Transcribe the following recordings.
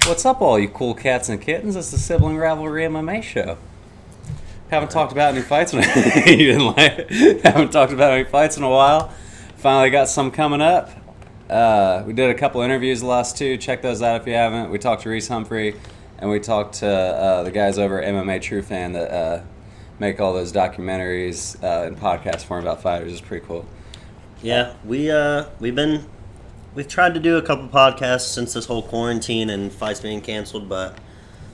What's up, all you cool cats and kittens? It's the Sibling Rivalry MMA show. Haven't talked about any fights in you didn't like. Haven't talked about any fights in a while. Finally got some coming up. We did a couple interviews the last two. Check those out if you haven't. We talked to Reese Humphrey, and we talked to the guys over at MMA True Fan that make all those documentaries and podcast form about fighters. It's pretty cool. Yeah, we've tried to do a couple podcasts since this whole quarantine and fights being canceled, but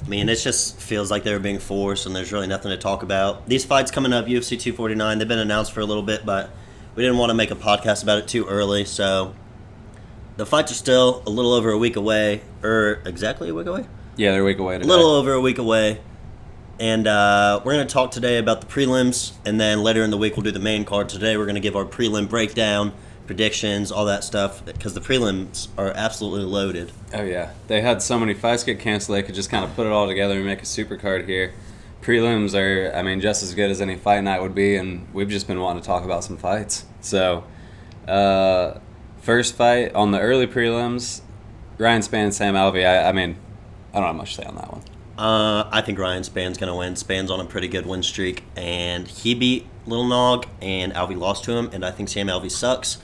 I mean, it just feels like they're being forced and there's really nothing to talk about. These fights coming up, UFC 249, they've been announced for a little bit, but we didn't want to make a podcast about it too early, so the fights are still a little over a week away, or exactly a week away? Yeah, they're a week away today. A little over a week away. And we're going to talk today about the prelims, and then later in the week we'll do the main card. Today we're going to give our prelim breakdown, predictions, all that stuff, because the prelims are absolutely loaded. Oh, yeah. They had so many fights get canceled, they could just kind of put it all together and make a super card here. Prelims are, I mean, just as good as any fight night would be, and we've just been wanting to talk about some fights. So, first fight on the early prelims, Ryan Spann, Sam Alvey. I mean, I don't have much to say on that one. I think Ryan Spann's going to win. Spann's on a pretty good win streak, and he beat Lil Nog, and Alvey lost to him, and I think Sam Alvey sucks.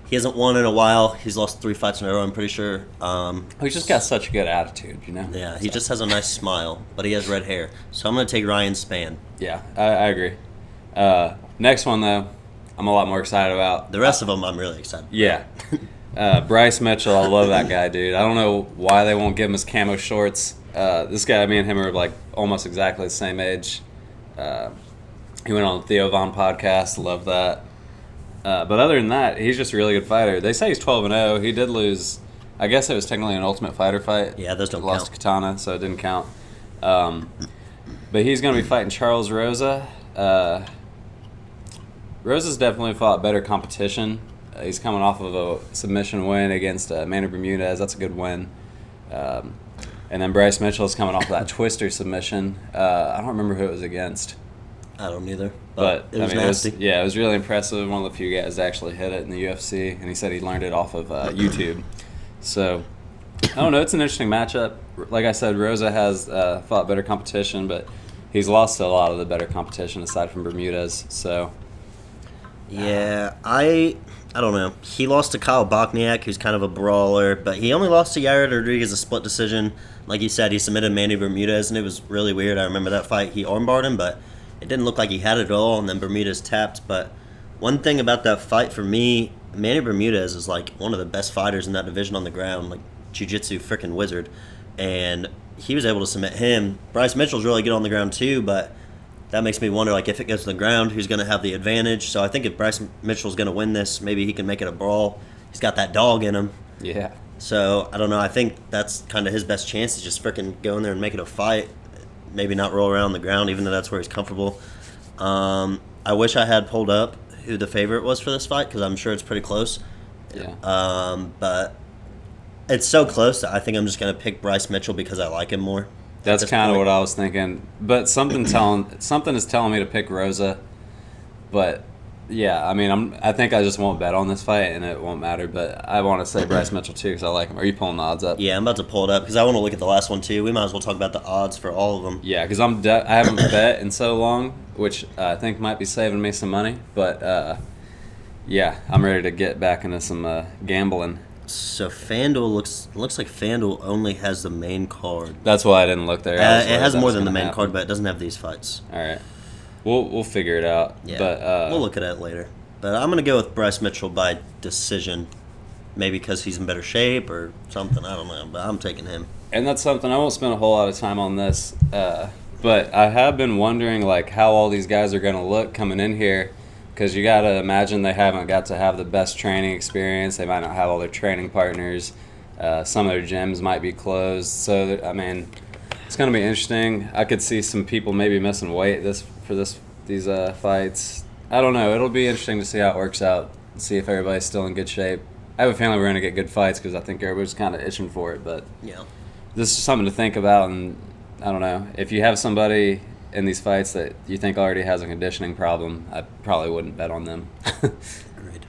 He hasn't won in a while. He's lost 3 fights in a row, I'm pretty sure. He's just got such a good attitude, you know? Yeah, he just has a nice smile, but he has red hair. So I'm going to take Ryan Spann. Yeah, I agree. Next one, though, I'm a lot more excited about. The rest of them I'm really excited about. Yeah. Bryce Mitchell, I love that guy, dude. I don't know why they won't give him his camo shorts. This guy, me and him are like almost exactly the same age. He went on the Theo Von podcast. Love that. But other than that, he's just a really good fighter. They say he's 12-0. He did lose. I guess it was technically an Ultimate Fighter fight. Yeah, those don't lost count. to Katana, so it didn't count. But he's going to be fighting Charles Rosa. Rosa's definitely fought better competition. He's coming off of a submission win against Manny Bermudez. That's a good win. And then Bryce Mitchell's coming off of that twister submission. I don't remember who it was against. I don't either. But it was nasty. It was really impressive. One of the few guys that actually hit it in the UFC, and he said he learned it off of YouTube. So, I don't know. It's an interesting matchup. Like I said, Rosa has fought better competition, but he's lost to a lot of the better competition aside from Bermudez. So, yeah, I don't know. He lost to Kyle Bochniak, who's kind of a brawler, but he only lost to Yair Rodriguez a split decision. Like you said, he submitted Manny Bermudez, and it was really weird. I remember that fight. He armbarred him, but it didn't look like he had it at all, and then Bermudez tapped. But one thing about that fight for me, Manny Bermudez is like one of the best fighters in that division on the ground, like jiu-jitsu freaking wizard. And he was able to submit him. Bryce Mitchell's really good on the ground too, but that makes me wonder, like, if it goes to the ground, who's going to have the advantage? So I think if Bryce Mitchell's going to win this, maybe he can make it a brawl. He's got that dog in him. yeah. So I don't know. I think that's kind of his best chance to just freaking go in there and make it a fight. Maybe not roll around on the ground, even though that's where he's comfortable. I wish I had pulled up who the favorite was for this fight, because I'm sure it's pretty close. Yeah. But it's so close that I think I'm just going to pick Bryce Mitchell because I like him more. That's kind of what I was thinking. But something is telling me to pick Rosa. But, yeah, I mean, I think I just won't bet on this fight, and it won't matter. But I want to say Bryce Mitchell, too, because I like him. Are you pulling the odds up? Yeah, I'm about to pull it up because I want to look at the last one, too. We might as well talk about the odds for all of them. Yeah, because I haven't bet in so long, which I think might be saving me some money. But, yeah, I'm ready to get back into some gambling. So FanDuel looks like FanDuel only has the main card. That's why I didn't look there. It has more than the main card, but it doesn't have these fights. All right. We'll figure it out. Yeah, but we'll look at it later. But I'm going to go with Bryce Mitchell by decision. Maybe because he's in better shape or something. I don't know. But I'm taking him. And that's something, I won't spend a whole lot of time on this. But I have been wondering, like, how all these guys are going to look coming in here. Because you got to imagine they haven't got to have the best training experience. They might not have all their training partners. Some of their gyms might be closed. So, I mean, it's going to be interesting. I could see some people maybe missing weight for these fights. I don't know. It'll be interesting to see how it works out. See if everybody's still in good shape. I have a feeling we're going to get good fights because I think everybody's kind of itching for it. But Yeah. this is something to think about. And I don't know. If you have somebody in these fights that you think already has a conditioning problem, I probably wouldn't bet on them. Agreed.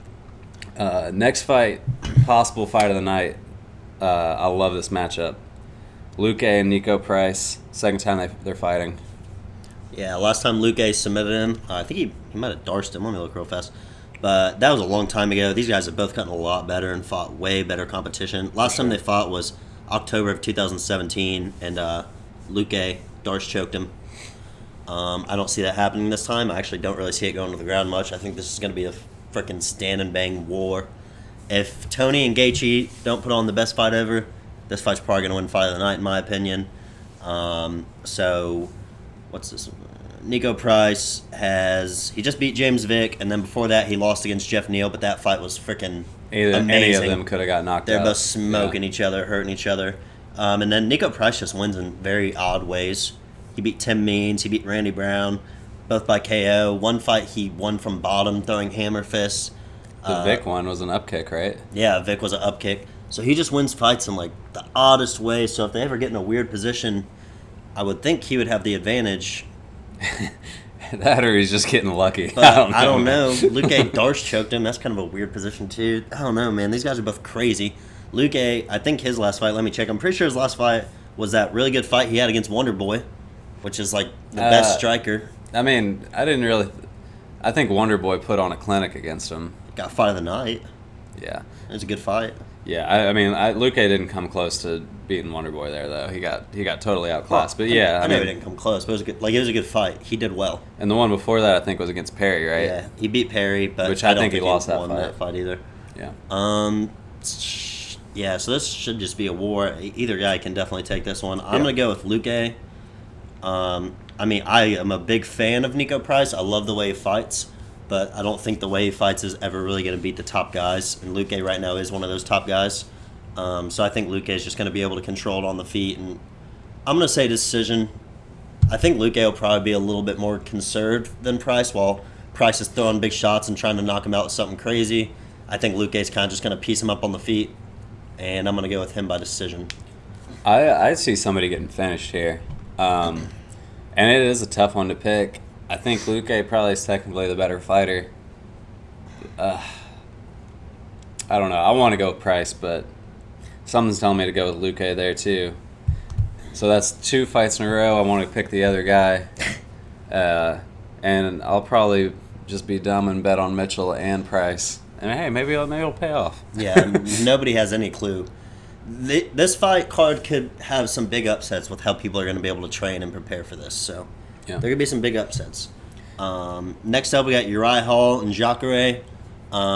Next fight, possible fight of the night. I love this matchup. Luque and Nico Price, second time they're fighting. Yeah, last time Luque submitted him, I think he might have darsed him. Let me look real fast. But that was a long time ago. These guys have both gotten a lot better and fought way better competition. Last time they fought was October of 2017, and Luque darce choked him. I don't see that happening this time. I actually don't really see it going to the ground much. I think this is going to be a freaking stand and bang war. If Tony and Gaethje don't put on the best fight ever, this fight's probably going to win fight of the night, in my opinion. So, what's this? Nico Price he just beat James Vick, and then before that he lost against Jeff Neal, but that fight was freaking amazing. Any of them could have got knocked out. They're both smoking each other, hurting each other. And then Nico Price just wins in very odd ways. He beat Tim Means, he beat Randy Brown, both by KO. One fight he won from bottom, throwing hammer fists. The Vic one was an up kick, right? Yeah, Vic was an up kick. So he just wins fights in like the oddest way. So if they ever get in a weird position, I would think he would have the advantage. That or he's just getting lucky. But I don't know. Luque darce choked him. That's kind of a weird position too. I don't know, man. These guys are both crazy. Luque, I think his last fight, let me check. I'm pretty sure his last fight was that really good fight he had against Wonder Boy, which is like the best striker. I mean, I think Wonder Boy put on a clinic against him. Got fight of the night. Yeah. It was a good fight. Yeah, I mean, Luque didn't come close to beating Wonder Boy there, though. He got totally outclassed. But yeah, I know he didn't come close, but it was a good fight. He did well. And the one before that, I think, was against Perry, right? Yeah, he beat Perry, but which I don't think he lost that fight either. Yeah. Yeah, so this should just be a war. Either guy can definitely take this one. I'm gonna go with Luque. I mean, I am a big fan of Nico Price. I love the way he fights, but I don't think the way he fights is ever really going to beat the top guys. And Luque right now is one of those top guys. So I think Luque is just going to be able to control it on the feet. And I'm going to say decision. I think Luque will probably be a little bit more conserved than Price, while Price is throwing big shots and trying to knock him out with something crazy. I think Luque's kind of just going to piece him up on the feet, and I'm going to go with him by decision. I see somebody getting finished here. And it is a tough one to pick. I think Luque probably is technically the better fighter. I don't know. I want to go with Price, but something's telling me to go with Luque there too. So that's 2 fights in a row. I want to pick the other guy. And I'll probably just be dumb and bet on Mitchell and Price. And hey, maybe it'll pay off. Yeah, nobody has any clue. This fight card could have some big upsets with how people are going to be able to train and prepare for this. So there could be some big upsets. Next up, we got Uriah Hall and Jacare.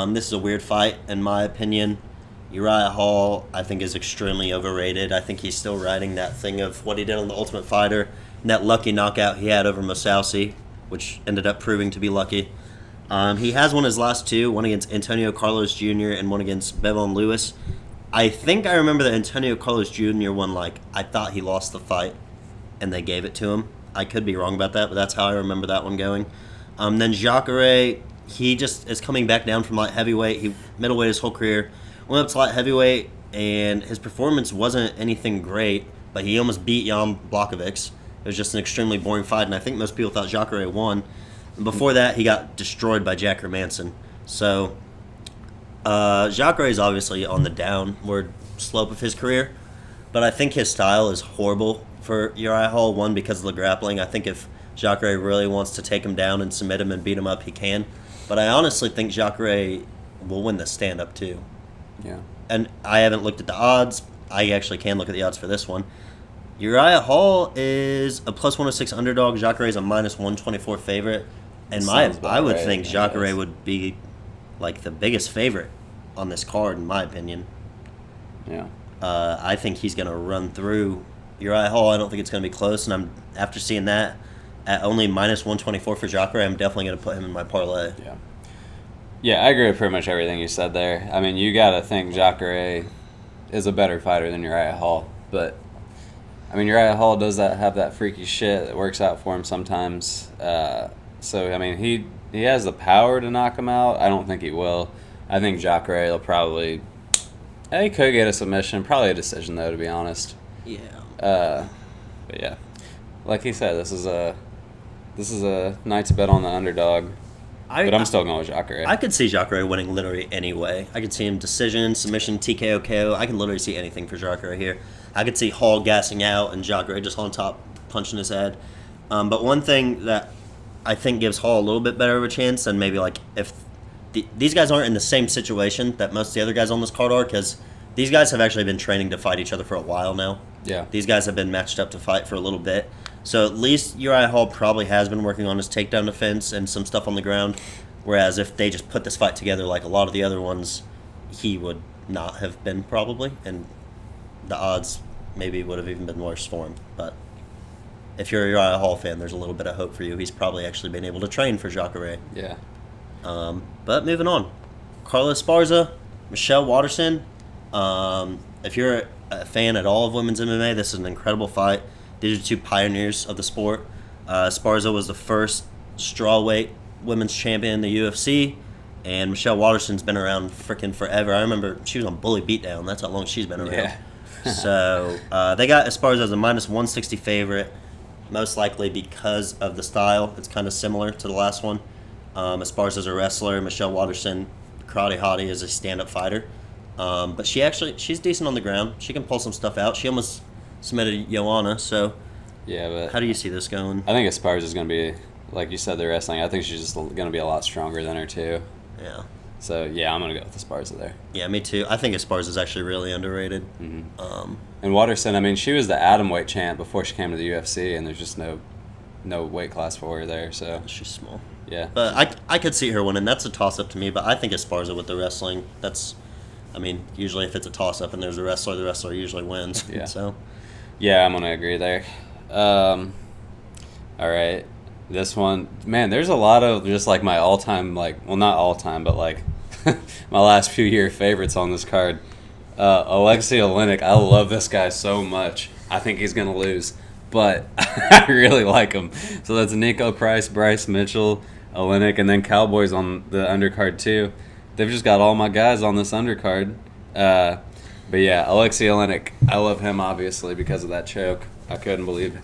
This is a weird fight, in my opinion. Uriah Hall, I think, is extremely overrated. I think he's still riding that thing of what he did on The Ultimate Fighter, and that lucky knockout he had over Mousasi, which ended up proving to be lucky. He has won his last 2, one against Antonio Carlos Jr. and one against Bevon Lewis. I think I remember the Antonio Carlos Jr. one, I thought he lost the fight, and they gave it to him. I could be wrong about that, but that's how I remember that one going. Then Jacare, he just is coming back down from light heavyweight. He middleweight his whole career, went up to light heavyweight, and his performance wasn't anything great, but he almost beat Jan Blachowicz. It was just an extremely boring fight, and I think most people thought Jacare won. And before that, he got destroyed by Jack Hermanson. So Jacare is obviously on the downward slope of his career, but I think his style is horrible for Uriah Hall. One, because of the grappling. I think if Jacare really wants to take him down and submit him and beat him up, he can. But I honestly think Jacare will win the stand-up too. Yeah. And I haven't looked at the odds. I actually can look at the odds for this one. Uriah Hall is a plus 106 underdog. Jacare is a minus 124 favorite. And I would think Jacare would be the biggest favorite on this card, in my opinion. Yeah. I think he's going to run through Uriah Hall. I don't think it's going to be close. And after seeing that, at only minus 124 for Jacare, I'm definitely going to put him in my parlay. Yeah. Yeah, I agree with pretty much everything you said there. I mean, you got to think Jacare is a better fighter than Uriah Hall. But, I mean, Uriah Hall does have that freaky shit that works out for him sometimes. So, I mean, he has the power to knock him out. I don't think he will. I think Jacare will probably... He could get a submission. Probably a decision, though, to be honest. Yeah. But, yeah. Like he said, this is a night to bet on the underdog. But I'm still going with Jacare. I could see Jacare winning literally any way. I could see him decision, submission, TKO, KO. I can literally see anything for Jacare here. I could see Hall gassing out and Jacare just on top punching his head. But one thing that I think gives Hall a little bit better of a chance, and maybe like if these guys aren't in the same situation that most of the other guys on this card are, because these guys have actually been training to fight each other for a while now. Yeah. These guys have been matched up to fight for a little bit. So at least Uriah Hall probably has been working on his takedown defense and some stuff on the ground. Whereas if they just put this fight together like a lot of the other ones, he would not have been probably. And the odds maybe would have even been worse for him. But if you're a Uriah Hall fan, there's a little bit of hope for you. He's probably actually been able to train for Jacare. Yeah. But moving on. Carla Esparza, Michelle Waterson. If you're a fan at all of women's MMA, this is an incredible fight. These are two pioneers of the sport. Esparza was the first strawweight women's champion in the UFC, and Michelle Waterson's been around freaking forever. I remember she was on Bully Beatdown. That's how long she's been around. Yeah. So they got Esparza as a minus 160 favorite, most likely because of the style. It's kind of similar to the last one. Esparza's a wrestler. Michelle Waterson, karate hottie, is a stand-up fighter. But she's decent on the ground. She can pull some stuff out. She almost submitted Joanna, so Yeah, but how do you see this going? I think Esparza's going to be, like you said, the wrestling. I think she's just going to be a lot stronger than her, too. Yeah. So, yeah, I'm going to go with Esparza there. Yeah, me too. I think Esparza's actually really underrated. Mm-hmm. And Waterson, I mean, she was the atomweight champ before she came to the UFC, and there's just no weight class for her there, so. She's small. Yeah. But I could see her winning. That's a toss-up to me, but I think Esparza with the wrestling, usually if it's a toss-up and there's a wrestler, the wrestler usually wins. Yeah. So. Yeah, I'm going to agree there. All right. This one, man, there's a lot of just like my all-time, not all-time, but like my last few year favorites on this card. Alexei Oleinik, I love this guy so much. I think he's going to lose, but I really like him. So that's Nico Price, Bryce Mitchell, Oleinik, and then Cowboys on the undercard too. They've just got all my guys on this undercard. But yeah, Alexei Oleinik, I love him obviously because of that choke. I couldn't believe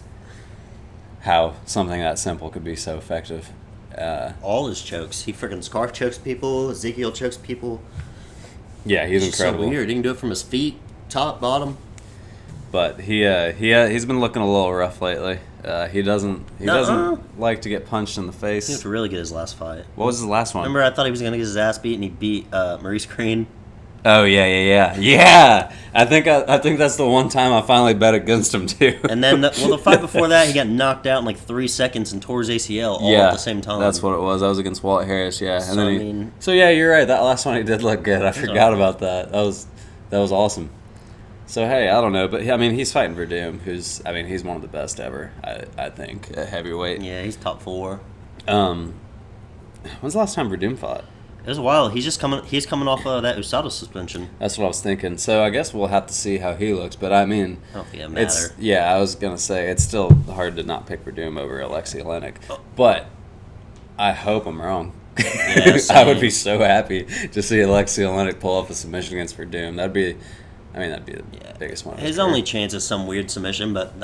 how something that simple could be so effective. All his chokes. He freaking scarf chokes people. Ezekiel chokes people. Yeah, he's incredible. So weird. He can do it from his feet, top, bottom. But he's been looking a little rough lately. He doesn't like to get punched in the face. He had to really get his last fight. What was his last one? Remember, I thought he was going to get his ass beat, and he beat Maurice Crane. Oh yeah. I think that's the one time I finally bet against him too. And then the fight before that, he got knocked out in like 3 seconds and tore his ACL all at the same time. That's what it was. That was against Walt Harris. Yeah, and So, then yeah, you're right. That last one he did look good. I forgot about that. That was awesome. So hey, I don't know, but I mean, he's fighting Verdum, he's one of the best ever. I think at heavyweight. Yeah, he's top 4. When's the last time Verdum fought? It was a while. He's coming off that USADA suspension. That's what I was thinking. So I guess we'll have to see how he looks. But I mean, I don't think it matters. I was gonna say it's still hard to not pick Verdum over Alexei Oleinik. But I hope I'm wrong. Yeah, I would be so happy to see Alexei Oleinik pull off a submission against Verdum. That'd be the biggest one. His only chance is some weird submission, but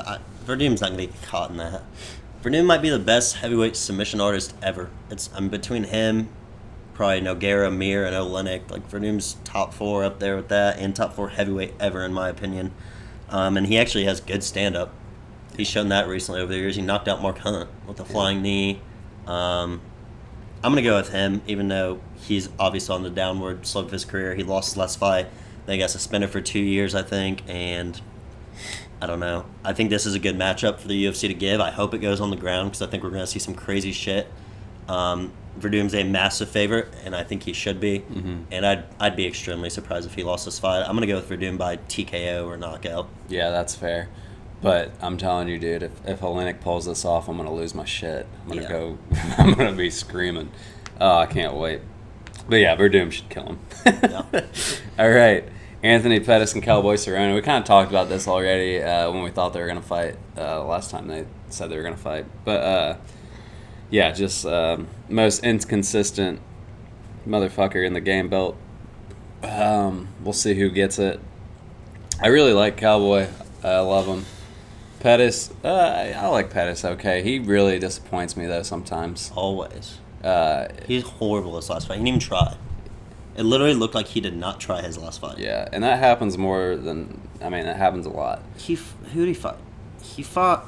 Verdum's not going to get caught in that. Verdum might be the best heavyweight submission artist ever. I'm between him, probably Nogueira, Mir, and Oleinik. Like Verdum's top 4 up there with that, and top 4 heavyweight ever in my opinion. And he actually has good stand-up. He's shown that recently over the years. He knocked out Mark Hunt with a flying knee. I'm going to go with him, even though he's obviously on the downward slope of his career. He lost his last fight. They got suspended for 2 years, I think, and I don't know. I think this is a good matchup for the UFC to give. I hope it goes on the ground because I think we're going to see some crazy shit. Verdum's a massive favorite, and I think he should be. Mm-hmm. And I'd be extremely surprised if he lost this fight. I'm going to go with Verdum by TKO or knockout. Yeah, that's fair. But I'm telling you, dude, if Oleinik pulls this off, I'm going to lose my shit. I'm going to be screaming. Oh, I can't wait. But yeah, Verdum should kill him. Yeah. All right. Anthony Pettis and Cowboy Cerrone. We kind of talked about this already when we thought they were going to fight last time they said they were going to fight. But, just most inconsistent motherfucker in the game belt. We'll see who gets it. I really like Cowboy. I love him. Pettis, I like Pettis okay. He really disappoints me, though, sometimes. Always. He's horrible this last fight. He didn't even try. It literally looked like he did not try his last fight. Yeah, and that happens that happens a lot. Who did he fight? He fought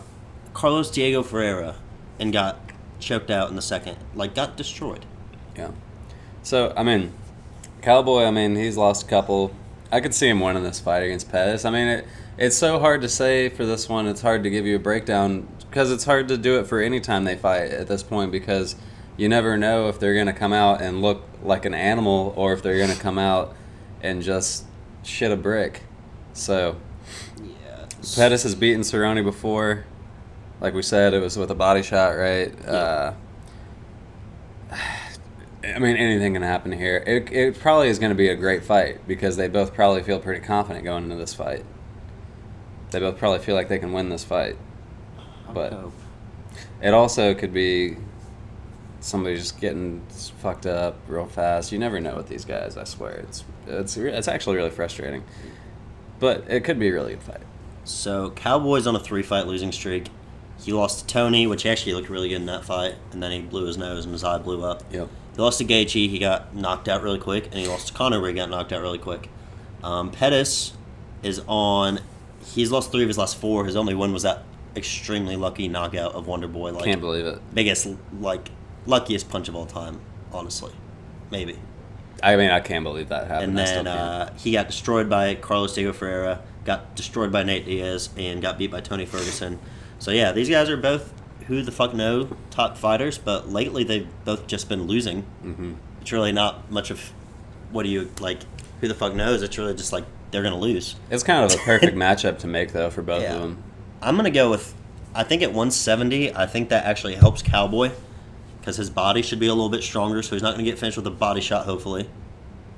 Carlos Diego Ferreira and got choked out in the second. Like, got destroyed. Yeah. So, Cowboy, he's lost a couple. I could see him winning this fight against Pettis. It's so hard to say for this one. It's hard to give you a breakdown because it's hard to do it for any time they fight at this point because you never know if they're going to come out and look like an animal or if they're going to come out and just shit a brick. So, yeah. Pettis has beaten Cerrone before. Like we said, it was with a body shot, right? Yeah. Anything can happen here. It probably is going to be a great fight because they both probably feel pretty confident going into this fight. They both probably feel like they can win this fight. But it also could be somebody just getting fucked up real fast. You never know with these guys, I swear. It's actually really frustrating. But it could be a really good fight. So, Cowboy's on a 3-fight losing streak. He lost to Tony, which actually looked really good in that fight, and then he blew his nose and his eye blew up. Yep. He lost to Gaethje, he got knocked out really quick, and he lost to Conor where he got knocked out really quick. Pettis is on... He's lost 3 of his last 4. His only win was that extremely lucky knockout of Wonder Boy. Can't believe it. Biggest, luckiest punch of all time, honestly. Maybe. I can't believe that happened. And then he got destroyed by Carlos Diego Ferreira, got destroyed by Nate Diaz, and got beat by Tony Ferguson. So, yeah, these guys are both who the fuck know top fighters, but lately they've both just been losing. Mm-hmm. It's really not much of who the fuck knows. It's really just like they're going to lose. It's kind of a perfect matchup to make, though, for both of them. I'm going to go with, I think at 170, I think that actually helps Cowboy because his body should be a little bit stronger, so he's not going to get finished with a body shot, hopefully.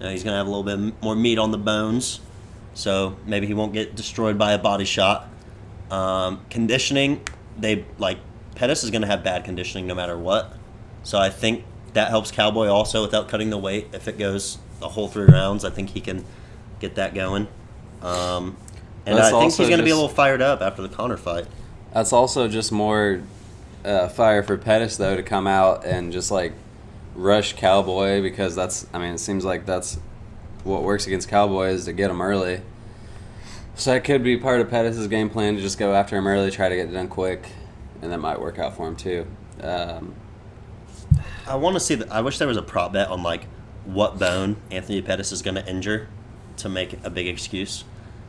He's going to have a little bit more meat on the bones, so maybe he won't get destroyed by a body shot. Conditioning, Pettis is going to have bad conditioning no matter what, so I think that helps Cowboy also without cutting the weight. If it goes the whole 3 rounds, I think he can get that going. And I think he's going to be a little fired up after the Conor fight. That's also just more fire for Pettis, though, to come out and just, rush Cowboy because it seems like that's what works against Cowboy is to get him early. So that could be part of Pettis' game plan to just go after him early, try to get it done quick, and that might work out for him, too. I want to see I wish there was a prop bet on, what bone Anthony Pettis is going to injure to make a big excuse.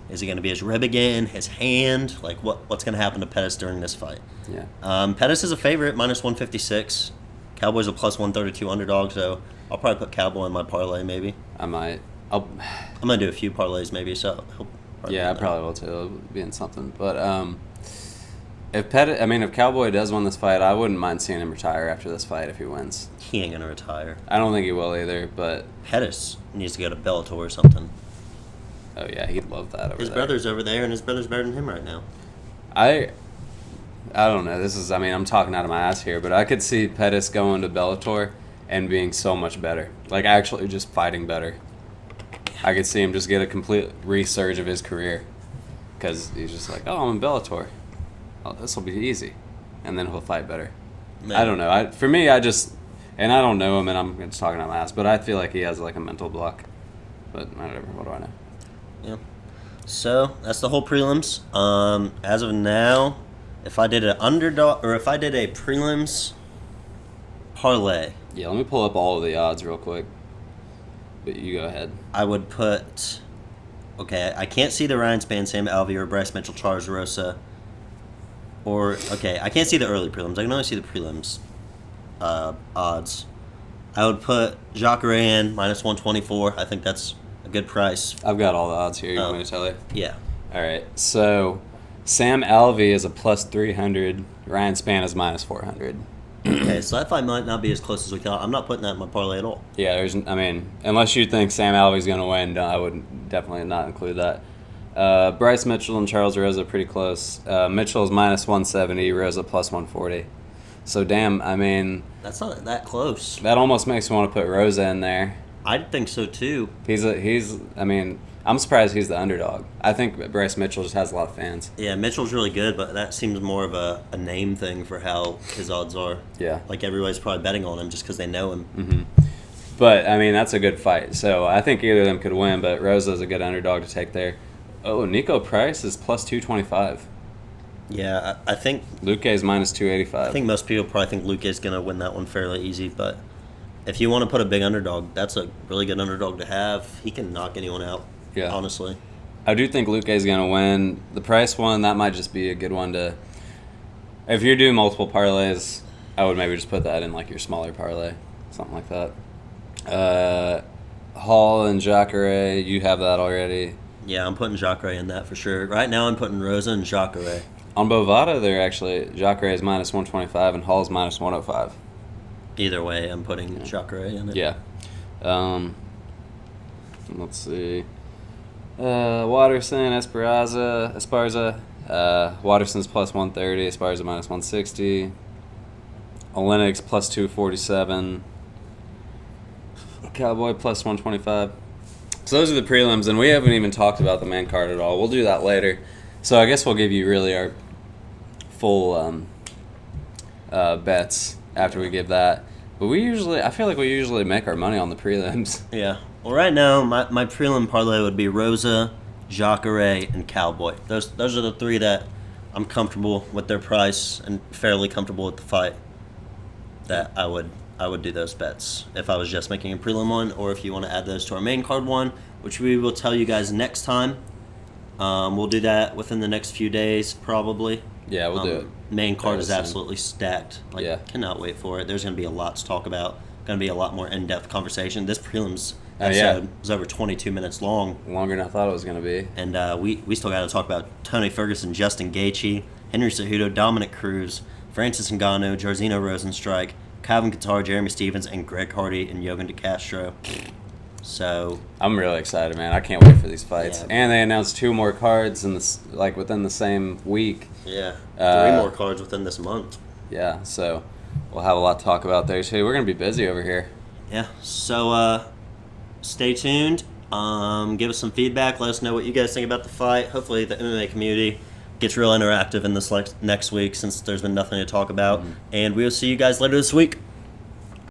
Is it going to be his rib again, his hand? What's going to happen to Pettis during this fight? Yeah. Pettis is a favorite, minus 156. Cowboy's a plus 132 underdog, so I'll probably put Cowboy in my parlay, maybe. I might. I'm going to do a few parlays, maybe, so I probably will, too. It'll be in something. But if Cowboy does win this fight, I wouldn't mind seeing him retire after this fight if he wins. He ain't going to retire. I don't think he will either, but... Pettis needs to go to Bellator or something. Oh, yeah, he'd love that over there. His brother's over there, and his brother's better than him right now. I don't know. This is, I'm talking out of my ass here, but I could see Pettis going to Bellator and being so much better. Actually just fighting better. I could see him just get a complete resurge of his career because he's just I'm in Bellator. Oh, this will be easy. And then he'll fight better. Maybe. I don't know. For me, I don't know him, and I'm just talking out my ass, but I feel like he has a mental block. But whatever. What do I know? Yeah. So that's the whole prelims. As of now, if I did an underdog or if I did a prelims parlay. Yeah, let me pull up all of the odds real quick. But you go ahead. I would put. Okay, I can't see the Ryan Spann, Sam Alvey, or Bryce Mitchell, Charles Rosa. I can't see the early prelims. I can only see the prelims odds. I would put Jacare in minus 124. I think that's a good price. I've got all the odds here. You want me to tell you? Yeah. All right. So Sam Alvey is a plus 300. Ryan Spann is minus 400. Okay, so that fight might not be as close as we thought. I'm not putting that in my parlay at all. Yeah, unless you think Sam Alvey's going to win, I would definitely not include that. Bryce Mitchell and Charles Rosa pretty close. Mitchell's minus 170, Rosa plus 140. So damn, that's not that close. That almost makes me want to put Rosa in there. I think so too. I'm surprised he's the underdog. I think Bryce Mitchell just has a lot of fans. Yeah, Mitchell's really good, but that seems more of a name thing for how his odds are. Yeah. Everybody's probably betting on him just because they know him. Mm-hmm. But, I mean, that's a good fight. So I think either of them could win, but Rosa's a good underdog to take there. Oh, Nico Price is plus 225. Yeah, I think Luque's minus 285. I think most people probably think Luque is going to win that one fairly easy, but if you want to put a big underdog, that's a really good underdog to have. He can knock anyone out, honestly. I do think Luque's going to win. The Price one, that might just be a good one to... If you're doing multiple parlays, I would maybe just put that in like your smaller parlay, something like that. Hall and Jacare, you have that already. Yeah, I'm putting Jacare in that for sure. Right now I'm putting Rosa and Jacare. On Bovada, they're actually... Jacare is minus 125 and Hall's minus 105. Either way, I'm putting Jacare in it. Yeah. Let's see. Watterson, Esparza. Watterson's plus 130, Esparza minus 160. Olenek plus 247. Cowboy plus 125. So those are the prelims, and we haven't even talked about the main card at all. We'll do that later. So I guess we'll give you really our full bets after we give that. But I feel like we usually make our money on the prelims. Yeah. Well, right now, my prelim parlay would be Rosa, Jacare, and Cowboy. Those are the three that I'm comfortable with their price and fairly comfortable with the fight. That I would do those bets if I was just making a prelim one, or if you want to add those to our main card one, which we will tell you guys next time. We'll do that within the next few days, probably. Yeah, we'll do it. Main card is absolutely stacked. Yeah. Cannot wait for it. There's going to be a lot to talk about. Going to be a lot more in-depth conversation. This prelims episode was over 22 minutes long. Longer than I thought it was going to be. And we still got to talk about Tony Ferguson, Justin Gaethje, Henry Cejudo, Dominic Cruz, Francis Ngannou, Jairzinho Rosenstrike, Calvin Kattar, Jeremy Stevens, and Greg Hardy and Yogan DeCastro. So I'm really excited, man. I can't wait for these fights. Yeah. And they announced 2 more cards within the same week. Yeah, 3 more cards within this month. Yeah, so we'll have a lot to talk about there too. We're gonna be busy over here. Yeah. So stay tuned. Give us some feedback. Let us know what you guys think about the fight. Hopefully the MMA community gets real interactive in this next week, since there's been nothing to talk about. And we'll see you guys later this week.